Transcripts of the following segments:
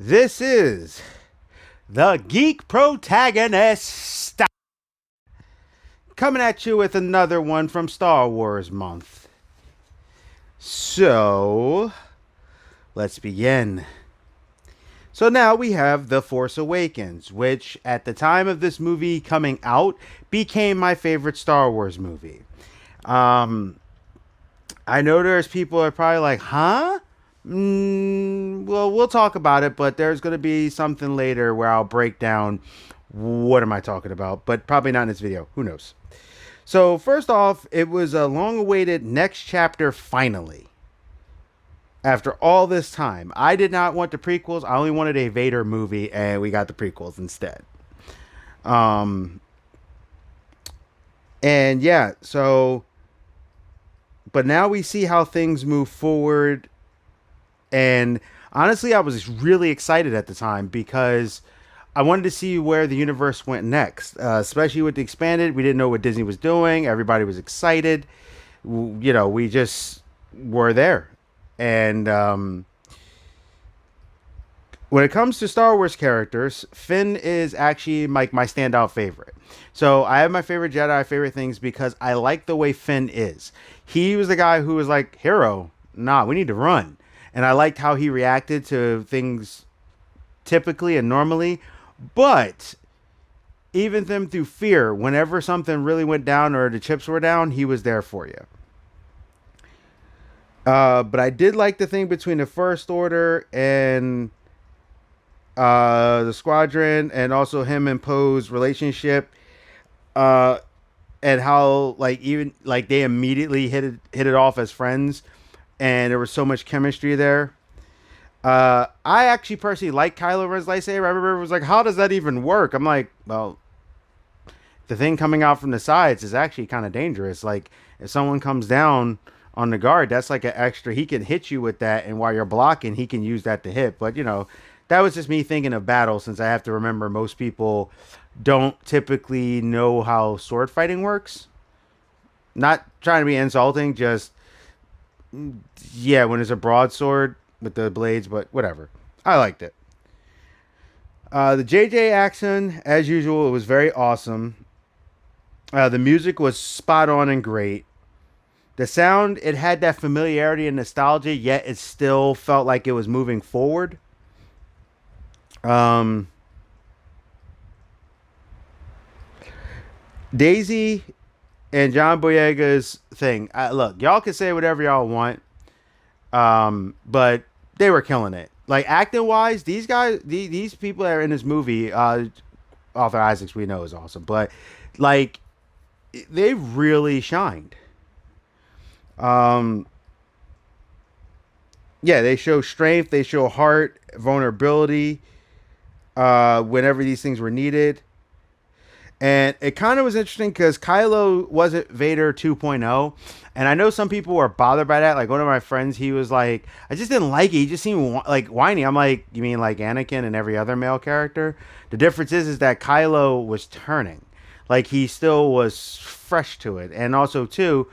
This is the Geek Protagonist coming at you with another one from Star Wars Month. So, let's begin. So now we have The Force Awakens, which at the time of this movie coming out became my favorite Star Wars movie. Um, I know there's people that are probably like, huh? Well, we'll talk about it, but there's going to be something later where I'll break down what am I talking about, but probably not in this video. Who knows? So, first off, it was a long awaited next chapter finally. After all this time, I did not want the prequels. I only wanted a Vader movie, and we got the prequels instead. Um, and yeah, so, but now we see how things move forward. And honestly, I was really excited at the time because I wanted to see where the universe went next, especially with the expanded. We didn't know what Disney was doing. Everybody was excited. We just were there. And when it comes to Star Wars characters, Finn is actually my standout favorite. So I have my favorite Jedi, favorite things because I like the way Finn is. He was the guy who was like, hero, nah, we need to run. And I liked how he reacted to things typically and normally. But even them through fear, whenever something really went down or the chips were down, he was there for you. But I did like the thing between the First Order and the Squadron, and also him and Poe's relationship, and how even they immediately hit it off as friends, and there was so much chemistry there. I actually personally like Kylo Ren's lightsaber. I remember it was like, how does that even work? I'm like, well, the thing coming out from the sides is actually kind of dangerous. Like, if someone comes down on the guard, that's like an extra. He can hit you with that, and while you're blocking, he can use that to hit. But that was just me thinking of battle, since I have to remember most people don't typically know how sword fighting works. Not trying to be insulting, just yeah, when it's a broadsword with the blades, but whatever. I liked it. The JJ action, as usual, it was very awesome. The music was spot on and great. The sound, it had that familiarity and nostalgia, yet it still felt like it was moving forward. Um, Daisy and John Boyega's thing. Look, y'all can say whatever y'all want, but they were killing it. Like, acting wise, these guys, these people that are in this movie, Arthur Isaacs, we know is awesome, but like, they really shined. Um, yeah, they show strength, they show heart, vulnerability, whenever these things were needed. And it kind of was interesting because Kylo wasn't Vader 2.0. And I know some people were bothered by that. Like, one of my friends, he was like, I just didn't like it. He just seemed like whiny. I'm like, you mean like Anakin and every other male character? The difference is that Kylo was turning. Like, he still was fresh to it. And also, too,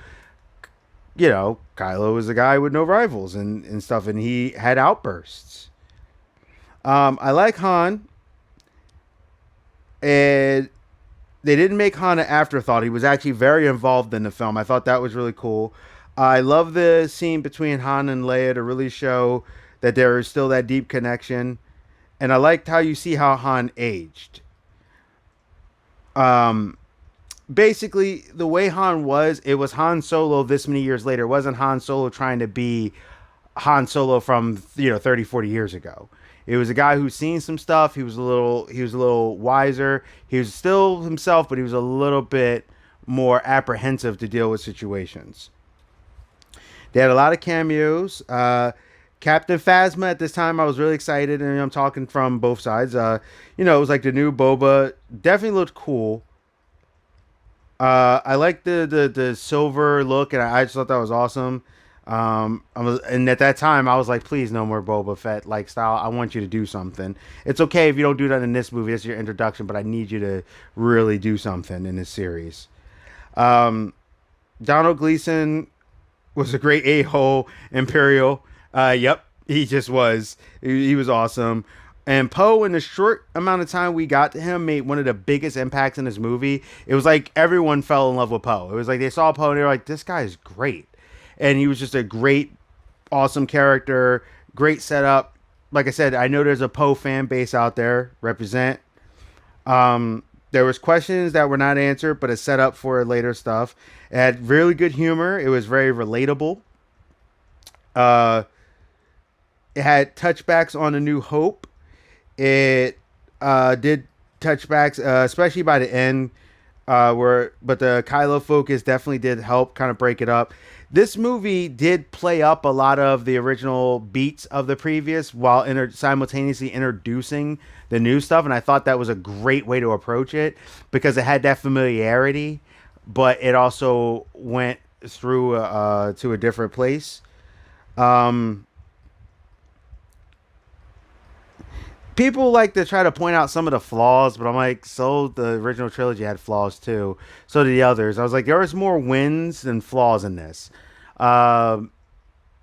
Kylo was a guy with no rivals and stuff. And he had outbursts. I like Han. And they didn't make Han an afterthought. He was actually very involved in the film. I thought that was really cool. I love the scene between Han and Leia to really show that there is still that deep connection. And I liked how you see how Han aged. Basically, the way Han was, it was Han Solo this many years later. It wasn't Han Solo trying to be Han Solo from 30, 40 years ago. It was a guy who's seen some stuff. He was a little wiser. He was still himself, but he was a little bit more apprehensive to deal with situations. They had a lot of cameos. Captain Phasma at this time, I was really excited, and I'm talking from both sides. It was like the new Boba. Definitely looked cool. I liked the silver look, and I just thought that was awesome. And at that time, I was like, please, no more Boba Fett like style. I want you to do something. It's okay if you don't do that in this movie. It's your introduction, but I need you to really do something in this series. Donald Gleason was a great a-hole Imperial. Yep, he just was. He was awesome. And Poe, in the short amount of time we got to him, made one of the biggest impacts in this movie. It was like everyone fell in love with Poe. It was like they saw Poe and they were like, "This guy is great," and he was just a great, awesome character, great setup. Like I said, I know there's a Poe fan base out there. Represent. There was questions that were not answered, but it set up for later stuff. It had really good humor. It was very relatable. Uh, it had touchbacks on A New Hope. It did touchbacks, especially by the end, but the Kylo focus definitely did help kind of break it up. This movie did play up a lot of the original beats of the previous while simultaneously introducing the new stuff, and I thought that was a great way to approach it because it had that familiarity, but it also went through to a different place. Um, People like to try to point out some of the flaws, but I'm like, so the original trilogy had flaws too. So did the others. I was like, there was more wins than flaws in this. Um,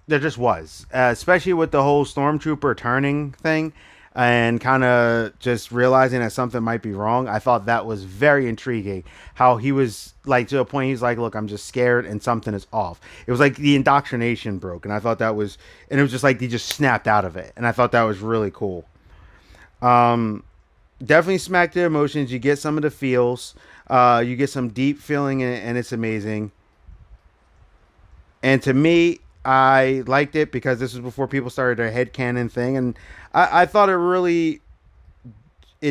there just was, especially with the whole stormtrooper turning thing and kind of just realizing that something might be wrong. I thought that was very intriguing. How he was like to a point, he's like, "Look, I'm just scared, and something is off." It was like the indoctrination broke, and I thought that was, and it was just like he just snapped out of it, and I thought that was really cool. Um, Definitely smack the emotions. You get some of the feels. You get some deep feeling in it, and it's amazing. And to me, I liked it because this was before people started their headcanon thing, and I thought it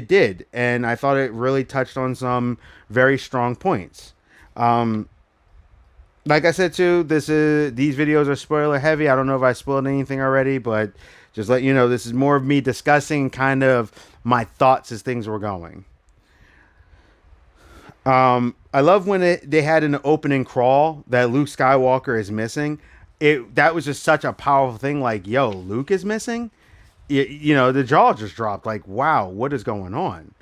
did, and I thought it really touched on some very strong points. Um, like I said too, these videos are spoiler heavy. I don't know if I spoiled anything already, but just let you know, this is more of me discussing kind of my thoughts as things were going. I love when they had an opening crawl that Luke Skywalker is missing. That was just such a powerful thing. Like, yo, Luke is missing. The jaw just dropped. Like, wow, what is going on?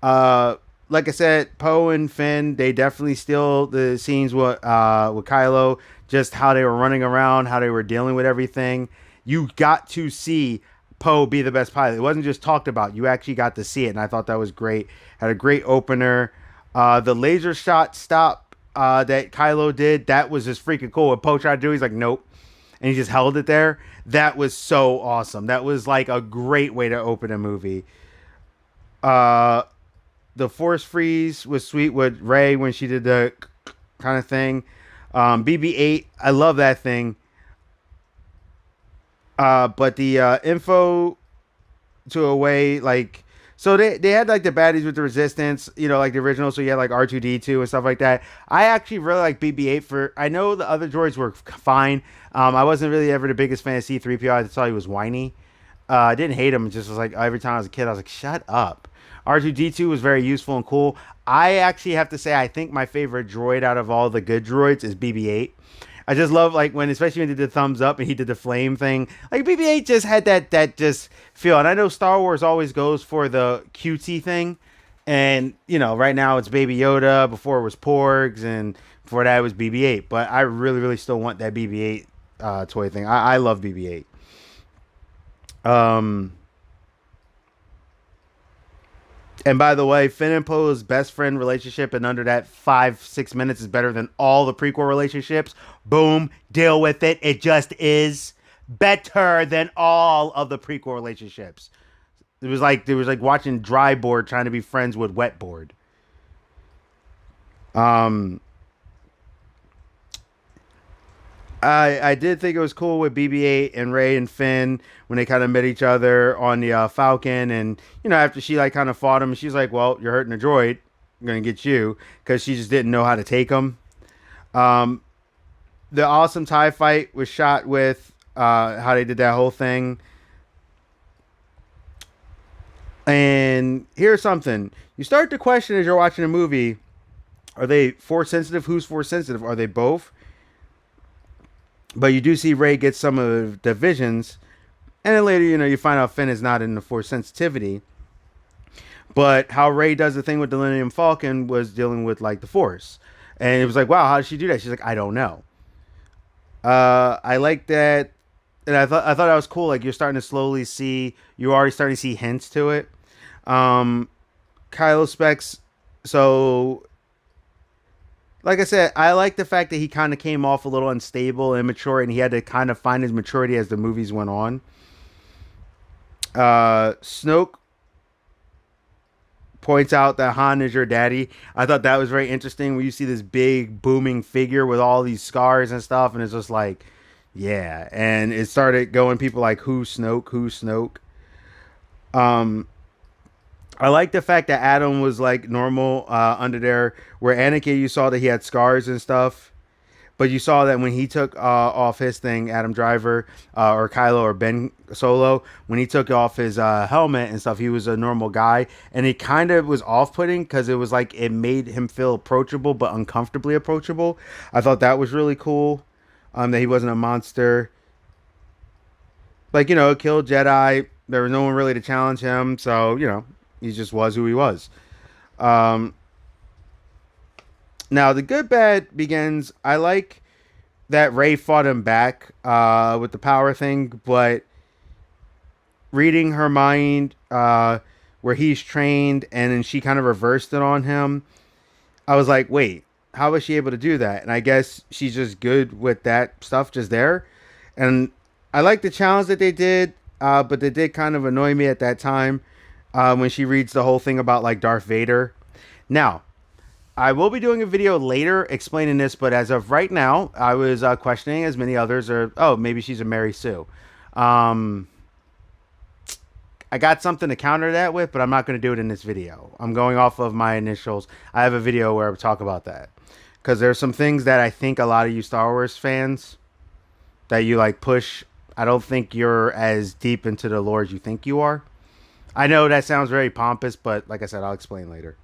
Uh, like I said, Poe and Finn, they definitely steal the scenes with Kylo. Just how they were running around, how they were dealing with everything. You got to see Poe be the best pilot. It wasn't just talked about. You actually got to see it, and I thought that was great. Had a great opener. The laser shot stop that Kylo did, that was just freaking cool. What Poe tried to do, he's like, nope. And he just held it there. That was so awesome. That was like a great way to open a movie. Uh, the Force freeze was sweet with Rey when she did the kind of thing. BB-8, I love that thing. But the info to a way like so they had like the baddies with the resistance, like the original. So you had like R2D2 and stuff like that. I actually really like BB-8 for. I know the other droids were fine. I wasn't really ever the biggest fan of C3PO. I thought he was whiny. I didn't hate him. It just was like every time I was a kid, I was like, shut up. R2D2 was very useful and cool. I actually have to say, I think my favorite droid out of all the good droids is BB-8. I just love like when, especially when he did the thumbs up and he did the flame thing. Like BB-8 just had that just feel. And I know Star Wars always goes for the cutesy thing, and right now it's Baby Yoda. Before it was Porgs, and before that it was BB-8. But I really, really still want that BB-8 toy thing. I love BB-8. Um, And by the way, Finn and Poe's best friend relationship in under that 5-6 minutes is better than all the prequel relationships. Boom, deal with it. It just is better than all of the prequel relationships. It was like watching dry board trying to be friends with wet board. Um, I did think it was cool with BB-8 and Ray and Finn when they kind of met each other on the Falcon, and after she like kind of fought him, she's like, "Well, you're hurting a droid. I'm gonna get you," because she just didn't know how to take him. Um, the awesome Tie fight was shot with how they did that whole thing. And here's something you start to question as you're watching a movie: Are they force sensitive? Who's force sensitive? Are they both? But you do see Ray get some of the visions, and then later, you find out Finn is not in the force sensitivity. But how Ray does the thing with the Millennium Falcon was dealing with like the force, and it was like, wow, how did she do that? She's like, I don't know. I like that and I thought that was cool. Like you're starting to slowly see, you're already starting to see hints to it. Um, Kylo Specs. So, like I said, I like the fact that he kind of came off a little unstable, immature, and he had to kind of find his maturity as the movies went on. Snoke points out that Han is your daddy. I thought that was very interesting when you see this big booming figure with all these scars and stuff, and it's just like, yeah. And it started going people like who Snoke, who Snoke. Um, I like the fact that Adam was like normal under there, where Anakin you saw that he had scars and stuff. But you saw that when he took off his thing, Adam Driver or Kylo or Ben Solo, when he took off his helmet and stuff, he was a normal guy, and it kind of was off-putting because it was like it made him feel approachable but uncomfortably approachable. I thought that was really cool. That he wasn't a monster, like killed Jedi. There was no one really to challenge him, so he just was who he was. Um, Now the good bad begins. I like that Ray fought him back with the power thing, but reading her mind, where he's trained, and then she kind of reversed it on him. I was like, wait, how was she able to do that? And I guess she's just good with that stuff just there. And I like the challenge that they did, but they did kind of annoy me at that time when she reads the whole thing about like Darth Vader. Now, I will be doing a video later explaining this, but as of right now, I was questioning, as many others are, oh, maybe she's a Mary Sue. Um, I got something to counter that with, but I'm not going to do it in this video. I'm going off of my initials. I have a video where I talk about that. Because there's some things that I think a lot of you Star Wars fans that you like push. I don't think you're as deep into the lore as you think you are. I know that sounds very pompous, but like I said, I'll explain later.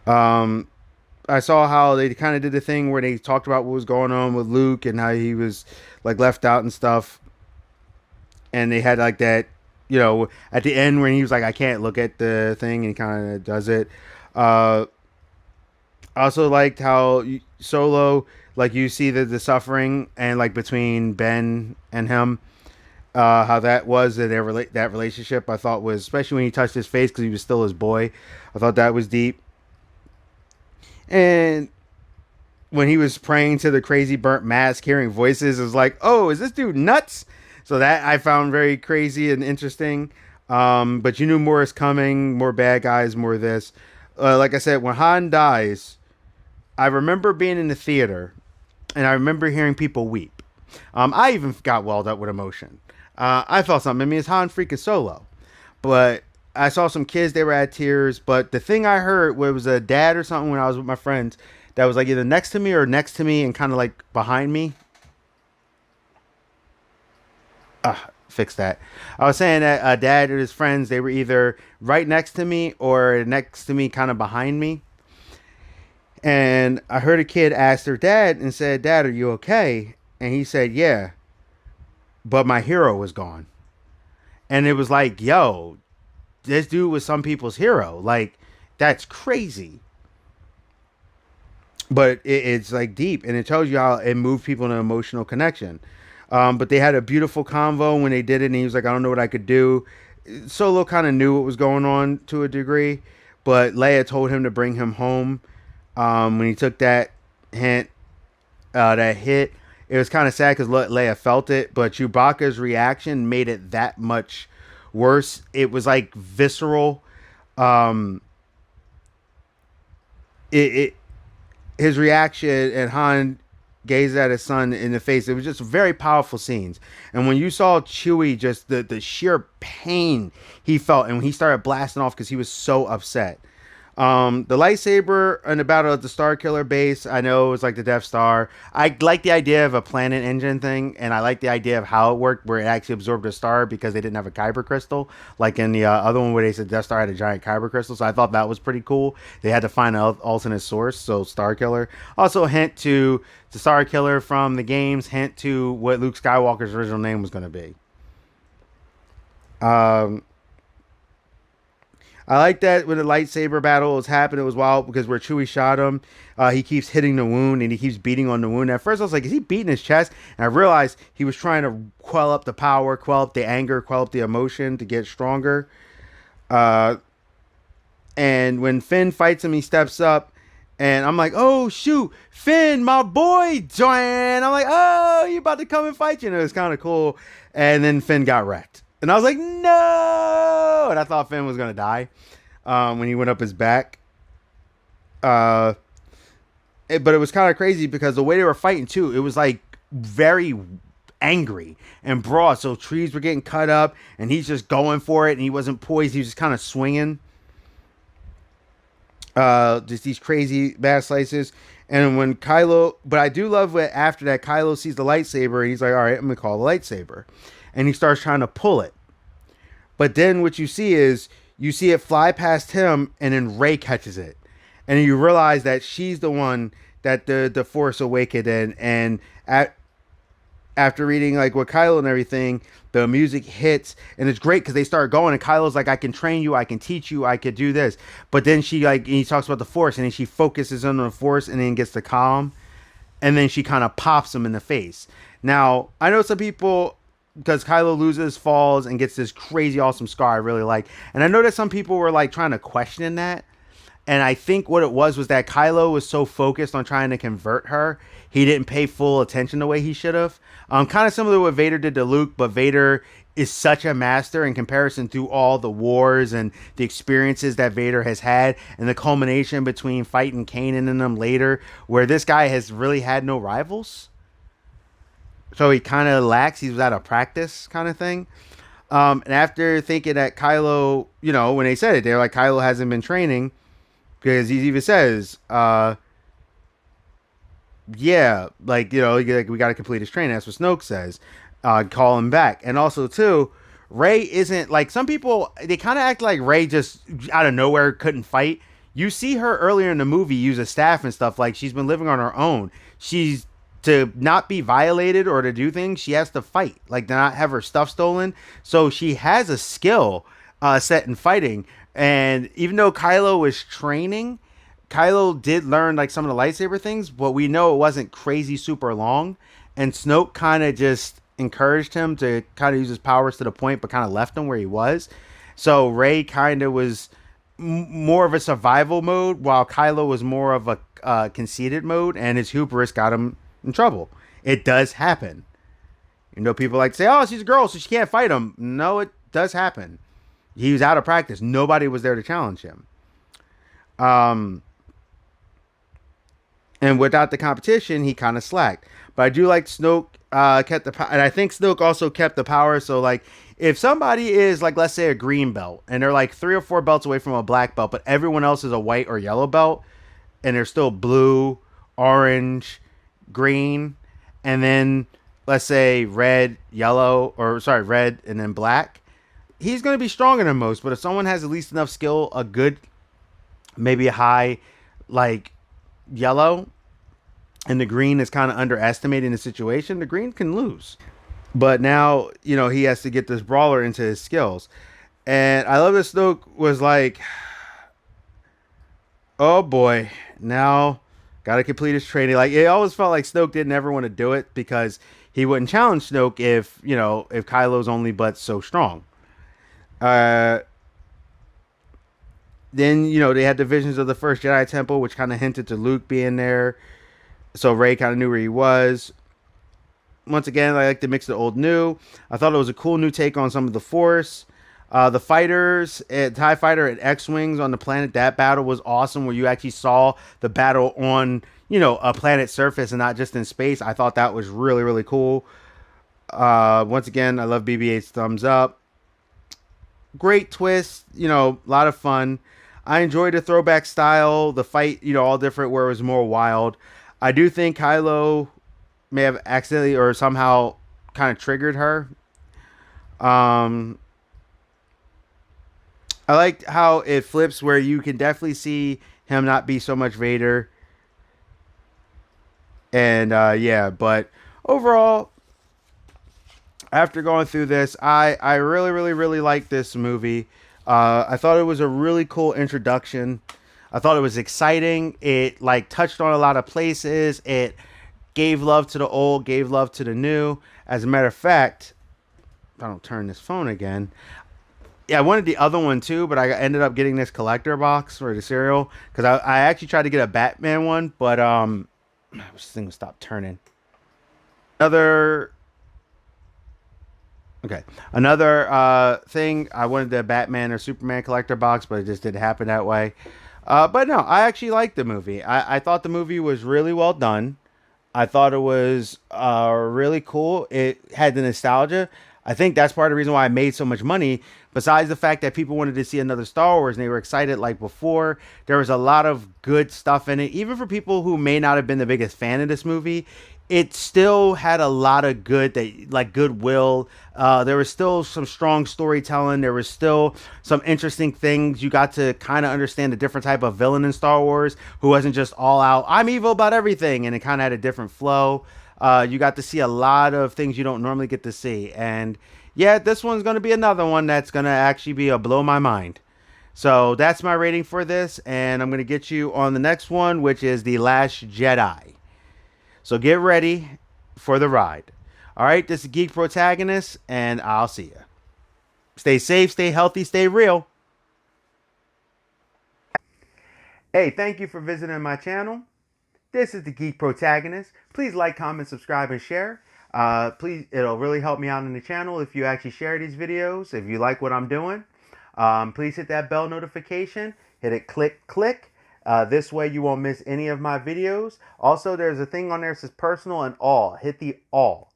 Um, I saw how they kind of did the thing where they talked about what was going on with Luke and how he was like left out and stuff. And they had like that, at the end when he was like, I can't look at the thing, and he kind of does it. I also liked how Solo, like you see the suffering and like between Ben and him, how that was that relationship. I thought was, especially when he touched his face because he was still his boy. I thought that was deep. And when he was praying to the crazy burnt mask, hearing voices, it was like, oh, is this dude nuts? So that I found very crazy and interesting. But you knew more is coming, more bad guys, more this. Like I said, when Han dies, I remember being in the theater, and I remember hearing people weep. I even got welled up with emotion. I felt something. I mean, it's Han freaking Solo. But I saw some kids, they were at tears. But the thing I heard was a dad or something when I was with my friends that was like either next to me or next to me and kind of like behind me. Fix that. I was saying that a dad and his friends, they were either right next to me or next to me, kind of behind me. And I heard a kid ask their dad and said, Dad, are you okay? And he said, yeah, but my hero was gone. And it was like, yo, this dude was some people's hero. Like, that's crazy. But it's like deep, and it tells you how it moved people in an emotional connection. But they had a beautiful convo when they did it, and he was like, I don't know what I could do. Solo kind of knew what was going on to a degree, but Leia told him to bring him home. When he took that hint, that hit, it was kind of sad because Leia felt it, but Chewbacca's reaction made it that much worse. It was like visceral. Um, it his reaction, and Han gazed at his son in the face. It was just very powerful scenes. And when you saw Chewie, just the sheer pain he felt, and when he started blasting off because he was so upset. The lightsaber in the Battle at the Star Killer base, I know it was like the Death Star. I like the idea of a planet engine thing, and I like the idea of how it worked, where it actually absorbed a star because they didn't have a kyber crystal, like in the other one where they said Death Star had a giant kyber crystal. So I thought that was pretty cool. They had to find an alternate source, so Star Killer. Also, a hint to the Star Killer from the games, hint to what Luke Skywalker's original name was going to be. I like that when the lightsaber battle was happening, it was wild because where Chewie shot him, he keeps hitting the wound and he keeps beating on the wound. At first, I was like, is he beating his chest? And I realized he was trying to quell up the power, quell up the anger, quell up the emotion to get stronger. Uh, and when Finn fights him, he steps up. And I'm like, oh, shoot, Finn, my boy, Joanne. I'm like, oh, you about to come and fight you. And it was kind of cool. And then Finn got wrecked. And I was like, no. And I thought Finn was going to die when he went up his back. Uh, but it was kind of crazy because the way they were fighting, too, it was like very angry and broad. So trees were getting cut up and he's just going for it. And he wasn't poised. He was just kind of swinging. Just these crazy bad slices. And when Kylo, but I do love what after that Kylo sees the lightsaber and he's like, all right, I'm gonna call the lightsaber, and he starts trying to pull it. But then what you see is you see it fly past him, and then Rey catches it, and you realize that she's the one that the Force awakened in. And after reading like what Kylo and everything, the music hits and it's great because they start going and Kylo's like, I can train you, I can teach you, I could do this. But then she like he talks about the Force and then she focuses on the Force and then gets the calm and then she kind of pops him in the face. Now I know some people because Kylo loses, falls, and gets this crazy awesome scar I really like, and I know that some people were like trying to question that. And I think what it was that Kylo was so focused on trying to convert her, he didn't pay full attention the way he should have. Kind of similar to what Vader did to Luke, but Vader is such a master in comparison to all the wars and the experiences that Vader has had, and the culmination between fighting Kanan and them later, where this guy has really had no rivals. So he kind of lacks. He was out of practice, kind of thing. And after thinking that Kylo, when they said it, they're like, Kylo hasn't been training. Because he even says, yeah, like, we got to complete his training. That's what Snoke says. Call him back. And also, too, Rey isn't, like, some people, they kind of act like Rey just out of nowhere couldn't fight. You see her earlier in the movie use a staff and stuff. Like, she's been living on her own. She's, to not be violated or to do things, she has to fight. Like, to not have her stuff stolen. So she has a skill set in fighting. And even though Kylo was training, Kylo did learn like some of the lightsaber things, but we know it wasn't crazy super long. And Snoke kind of just encouraged him to kind of use his powers to the point, but kind of left him where he was. So Rey kind of was more of a survival mode, while Kylo was more of a conceited mode, and his hubris got him in trouble. It does happen. People like to say, "Oh, she's a girl, so she can't fight him." No, it does happen. He was out of practice. Nobody was there to challenge him. And without the competition, he kind of slacked. But I do like Snoke kept the power. And I think Snoke also kept the power. So, like, if somebody is, like, let's say a green belt, and they're, like, 3 or 4 belts away from a black belt, but everyone else is a white or yellow belt, and they're still blue, orange, green, and then, let's say, red, red, and then black, he's going to be stronger than most. But if someone has at least enough skill, a good, maybe a high, like, yellow, and the green is kind of underestimating the situation, the green can lose. But now, he has to get this brawler into his skills. And I love that Snoke was like, oh boy, now got to complete his training. Like, it always felt like Snoke didn't ever want to do it because he wouldn't challenge Snoke if Kylo's only but so strong. Then they had the visions of the first Jedi Temple, which kind of hinted to Luke being there, so Rey kind of knew where he was. Once again, I like to mix the old new. I thought it was a cool new take on some of the Force. The fighters, TIE Fighter and X-Wings on the planet, that battle was awesome, where you actually saw the battle on a planet surface and not just in space. I thought that was really, really cool. Once again, I love BB-8's thumbs up. Great twist, a lot of fun. I enjoyed the throwback style, the fight, all different, where it was more wild. I do think Kylo may have accidentally or somehow kind of triggered her. I liked how it flips, where you can definitely see him not be so much Vader. And but overall, after going through this, I really, really, really like this movie. I thought it was a really cool introduction. I thought it was exciting. It like touched on a lot of places. It gave love to the old, gave love to the new. As a matter of fact, if I don't turn this phone again, yeah, I wanted the other one too, but I ended up getting this collector box for the cereal because I actually tried to get a Batman one, but this thing stopped turning. Another Okay. Another thing, I wanted the Batman or Superman collector box, but it just didn't happen that way. But no, I actually liked the movie. I thought the movie was really well done. I thought it was really cool. It had the nostalgia. I think that's part of the reason why I made so much money. Besides the fact that people wanted to see another Star Wars and they were excited like before, there was a lot of good stuff in it. Even for people who may not have been the biggest fan of this movie, it still had a lot of good that like goodwill. There was still some strong storytelling. There was still some interesting things. You got to kind of understand the different type of villain in Star Wars who wasn't just all out, I'm evil about everything, and it kind of had a different flow. You got to see a lot of things you don't normally get to see. And yeah, this one's going to be another one that's going to actually be a blow my mind. So that's my rating for this. And I'm going to get you on the next one, which is The Last Jedi. So get ready for the ride. All right, this is Geek Protagonist, and I'll see you. Stay safe, stay healthy, stay real. Hey, thank you for visiting my channel. This is the Geek Protagonist. Please like, comment, subscribe, and share. Please, it'll really help me out in the channel if you actually share these videos. If you like what I'm doing, please hit that bell notification. Hit it, click. This way you won't miss any of my videos. Also, there's a thing on there that says personal and all. Hit the all.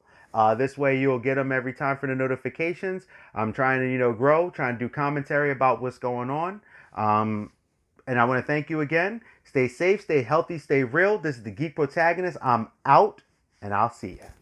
This way you'll get them every time for the notifications. I'm trying to, grow, trying to do commentary about what's going on. And I want to thank you again. Stay safe, stay healthy, stay real. This is the Geek Protagonist. I'm out, and I'll see you.